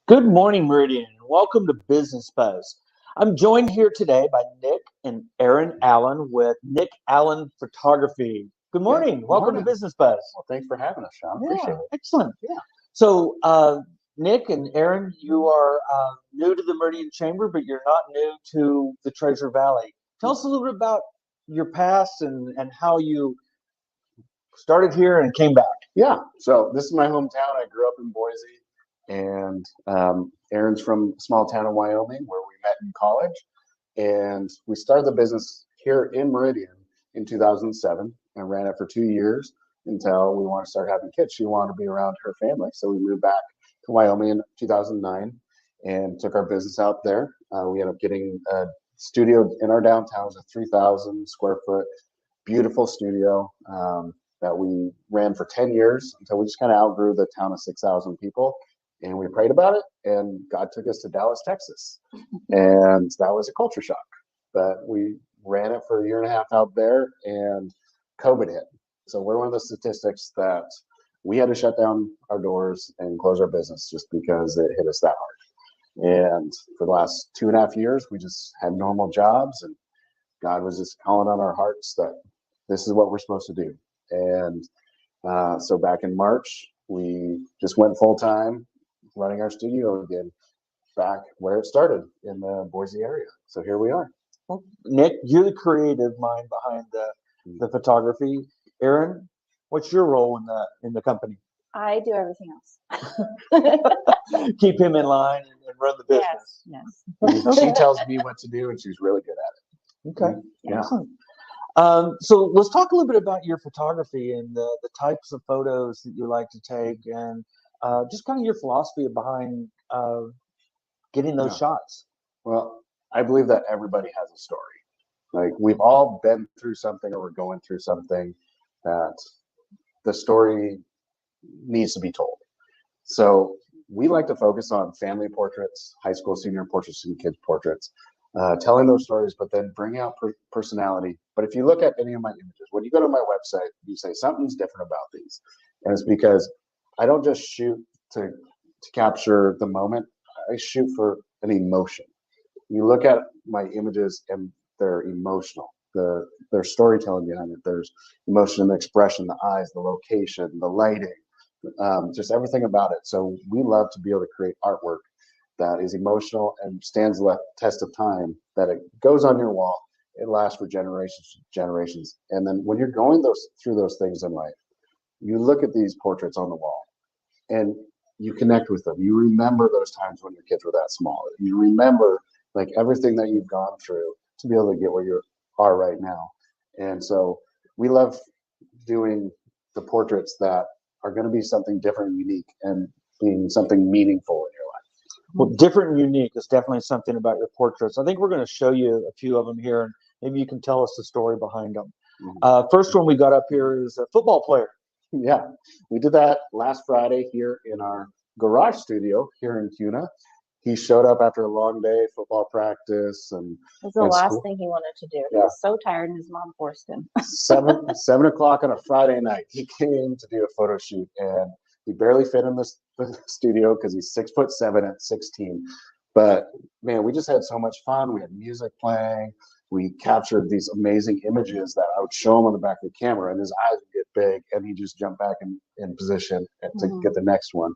Good morning, Meridian, and welcome to Business Buzz. I'm joined here today by Nick and Aaron Allen with Nick Allen Photography. Good Yeah, morning. good Welcome to morning. Business Buzz. Well, thanks for having us, Sean. Yeah, Appreciate it. excellent. Yeah. So, Nick and Aaron, you are new to the Meridian Chamber, but you're not new to the Treasure Valley. Tell us a little bit about your past and how you started here and came back. Yeah. So this is my hometown. I grew up in Boise, and Aaron's from a small town in Wyoming where we met in college. And we started the business here in Meridian in 2007 and ran it for 2 years until we wanted to start having kids. She wanted to be around her family. So we moved back to Wyoming in 2009 and took our business out there. We ended up getting a studio in our downtown. It was a 3,000 square foot, beautiful studio that we ran for 10 years until we just kind of outgrew the town of 6,000 people. And we prayed about it, and God took us to Dallas, Texas. And that was a culture shock. But we ran it for a year and a half out there, and COVID hit. So we're one of the statistics that we had to shut down our doors and close our business just because it hit us that hard. And for the last 2.5 years, we just had normal jobs, and God was just calling on our hearts that this is what we're supposed to do. And so back in March, we just went full time running our studio again, back where it started in the Boise area. So here we are. Well, Nick, you're the creative mind behind the photography. Aaron, what's your role in the company? I do everything else. Keep him in line and run the business. Yes. She tells me what to do, and she's really good at it. Okay. Yeah. Excellent. So let's talk a little bit about your photography and the types of photos that you like to take, and just kind of your philosophy behind getting those shots. Well, I believe that everybody has a story. Like, we've all been through something, or we're going through something that the story needs to be told. So we like to focus on family portraits, high school senior portraits, and kids portraits, telling those stories, but then bring out personality. But if you look at any of my images, when you go to my website, you say something's different about these. And it's because I don't just shoot to capture the moment. I shoot for an emotion. You look at my images and they're emotional. There's storytelling behind it. There's emotion in the expression, the eyes, the location, the lighting, just everything about it. So we love to be able to create artwork that is emotional and stands the test of time, that it goes on your wall. It lasts for generations. And then when you're going through those things in life, you look at these portraits on the wall and you connect with them. You remember those times when your kids were that small. You remember like everything that you've gone through to be able to get where you are right now. And so we love doing the portraits that are going to be something different and unique, and being something meaningful in your life. Well, different and unique is definitely something about your portraits. I think we're going to show you a few of them here, and maybe you can tell us the story behind them. First one we got up here is a football player. Yeah, we did that last Friday here in our garage studio here in Kuna. He showed up after a long day, football practice, and It was the last thing he wanted to do. He was so tired, and his mom forced him. 7 o'clock on a Friday night, he came to do a photo shoot, and he barely fit in the studio because he's 6'7" at 16. But man, we just had so much fun. We had music playing. We captured these amazing images that I would show him on the back of the camera, and his eyes would get big, and he'd just jump back in position to get the next one.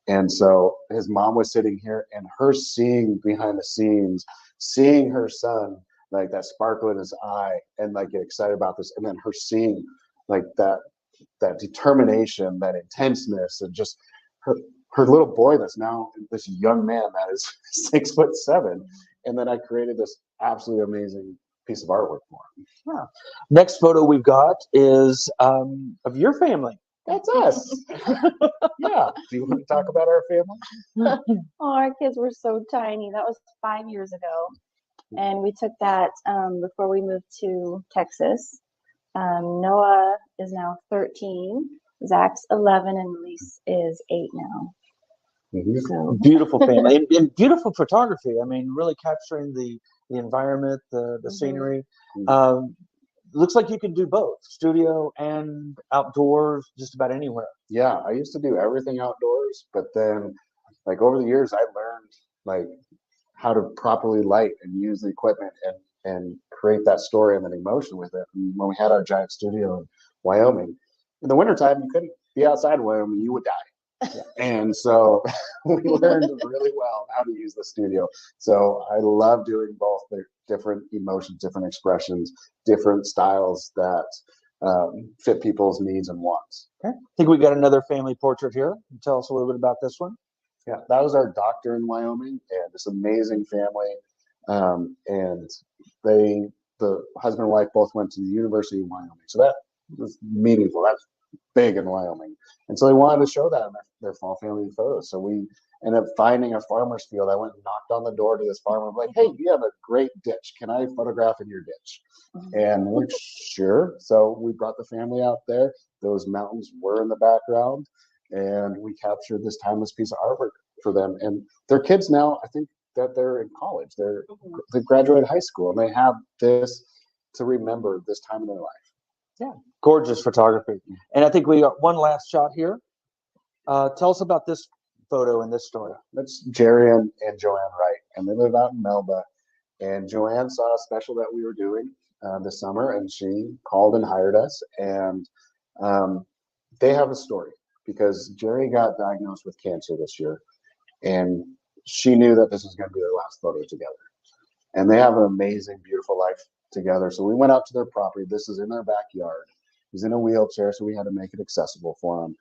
And so his mom was sitting here, and her seeing behind the scenes, seeing her son, like that sparkle in his eye, and like get excited about this, and then her seeing like that determination, that intenseness, and just her little boy that's now this young man that is 6'7", and then I created this absolutely amazing piece of artwork for him. Yeah. Next photo we've got is of your family. That's us. Yeah. Do you want to talk about our family? Oh, our kids were so tiny. That was 5 years ago. And we took that before we moved to Texas. Noah is now 13. Zach's 11, and Elise is 8 now. So. Beautiful family and beautiful photography. I mean, really capturing the environment, the scenery. Looks like you can do both, studio and outdoors, just about anywhere. Yeah, I used to do everything outdoors, but then like over the years, I learned like how to properly light and use the equipment and create that story and that emotion with it. And when we had our giant studio in Wyoming, in the wintertime, you couldn't be outside of Wyoming, you would die. And so we learned really well how to use the studio. So I love doing both the different emotions, different expressions, different styles that fit people's needs and wants. Okay. I think we got another family portrait here. Tell us a little bit about this one. Yeah, that was our doctor in Wyoming, and this amazing family. And the husband and wife both went to the University of Wyoming. So that was meaningful. That's big in Wyoming. And so they wanted to show that in their fall family photos. So we ended up finding a farmer's field. I went and knocked on the door to this farmer. I'm like, hey, you have a great ditch. Can I photograph in your ditch? And we're sure. So we brought the family out there. Those mountains were in the background. And we captured this timeless piece of artwork for them. And their kids now, I think that they're in college. They graduated high school, and they have this to remember this time in their life. Yeah, gorgeous photography. And I think we got one last shot here. Tell us about this photo and this story. That's Jerry and Joanne Wright, and they live out in Melba. And Joanne saw a special that we were doing this summer, and she called and hired us. And they have a story because Jerry got diagnosed with cancer this year, and she knew that this was going to be their last photo together. And they have an amazing, beautiful life together. So we went out to their property. This is in their backyard. He's in a wheelchair, so we had to make it accessible for him.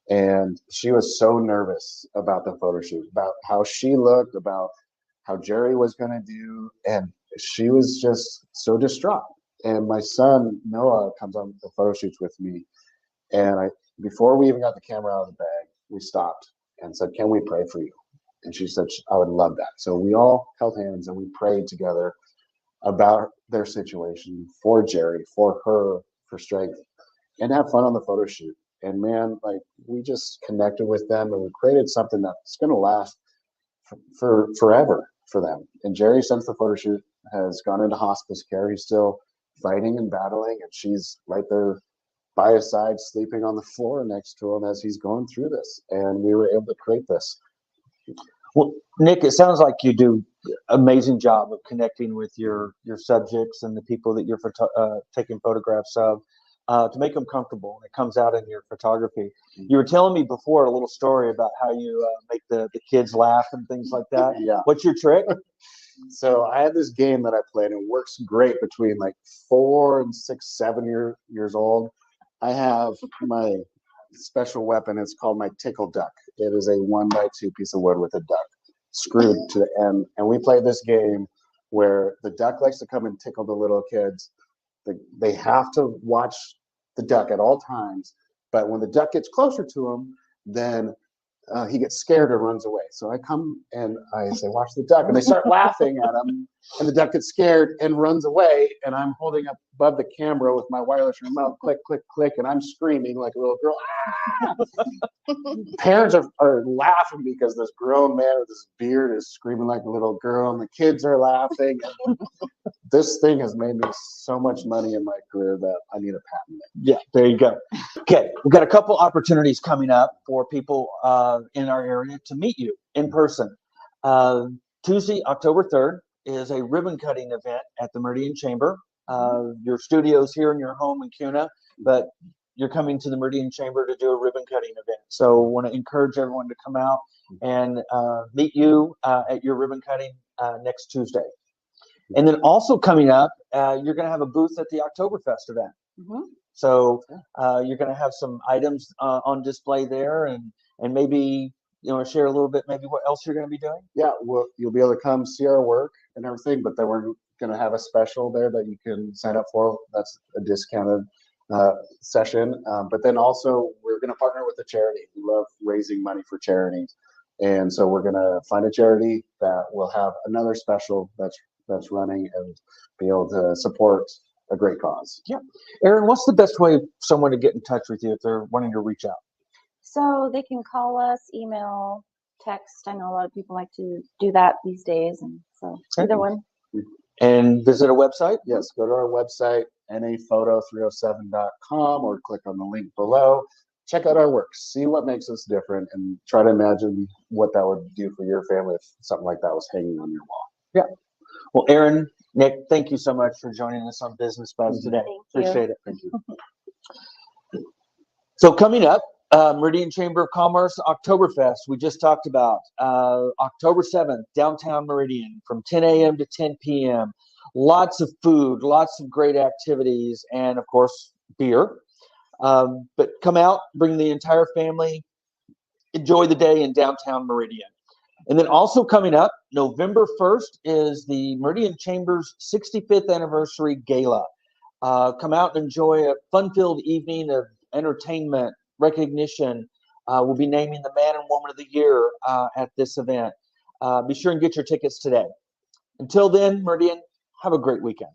And she was so nervous about the photo shoot, about how she looked, about how Jerry was going to do. And she was just so distraught. And my son, Noah, comes on the photo shoots with me. And before we even got the camera out of the bag, we stopped and said, can we pray for you? And she said, I would love that. So we all held hands and we prayed together about their situation, for Jerry, for her, for strength, and have fun on the photo shoot. And man, like we just connected with them and we created something that's going to last for forever for them. And Jerry, since the photo shoot, has gone into hospice care. He's still fighting and battling, and she's right there by his side, sleeping on the floor next to him as he's going through this. And we were able to create this. Well, Nick, it sounds like you do an amazing job of connecting with your subjects and the people that you're taking photographs of to make them comfortable. And it comes out in your photography. You were telling me before a little story about how you make the kids laugh and things like that. Yeah. What's your trick? So I have this game that I play, and it works great between like 4 and 6, 7 years old. I have my special weapon. It's called my tickle duck. It is a 1x2 piece of wood with a duck screwed to the end. And we play this game where the duck likes to come and tickle the little kids. They have to watch the duck at all times. But when the duck gets closer to him, then he gets scared and runs away. So I come and I say, watch the duck. And they start laughing at him. And the duck gets scared and runs away. And I'm holding up above the camera with my wireless remote, click, click, click. And I'm screaming like a little girl. Ah! Parents are laughing because this grown man with this beard is screaming like a little girl. And the kids are laughing. This thing has made me so much money in my career that I need a patent. Yeah, there you go. Okay, we've got a couple opportunities coming up for people in our area to meet you in person. Tuesday, October 3rd is a ribbon cutting event at the Meridian Chamber. Your studio's here in your home in Kuna, but you're coming to the Meridian Chamber to do a ribbon cutting event. So I want to encourage everyone to come out and meet you at your ribbon cutting next Tuesday. And then also coming up, you're going to have a booth at the Oktoberfest event. Mm-hmm. So you're going to have some items on display there, and maybe share a little bit maybe what else you're going to be doing. Yeah, well, you'll be able to come see our work and everything, but then we're going to have a special there that you can sign up for. That's a discounted session. But then also we're going to partner with a charity. We love raising money for charities, and so we're going to find a charity that will have another special that's running and be able to support a great cause. Yeah. Erin, what's the best way for someone to get in touch with you if they're wanting to reach out? So they can call us, email, text. I know a lot of people like to do that these days, and so either one. And visit a website? Yes, go to our website, naphoto307.com, or click on the link below check out our work, see what makes us different, and try to imagine what that would do for your family if something like that was hanging on your wall. Yeah. Well, Aaron, Nick, thank you so much for joining us on Business Buzz today. Thank you. Appreciate it. Thank you. So coming up, Meridian Chamber of Commerce Oktoberfest. We just talked about October 7th, downtown Meridian, from 10 a.m. to 10 p.m. Lots of food, lots of great activities, and of course, beer. But come out, bring the entire family, enjoy the day in downtown Meridian. And then also coming up, November 1st is the Meridian Chamber's 65th anniversary gala. Come out and enjoy a fun-filled evening of entertainment, recognition. We'll be naming the man and woman of the year at this event. Be sure and get your tickets today. Until then, Meridian, have a great weekend.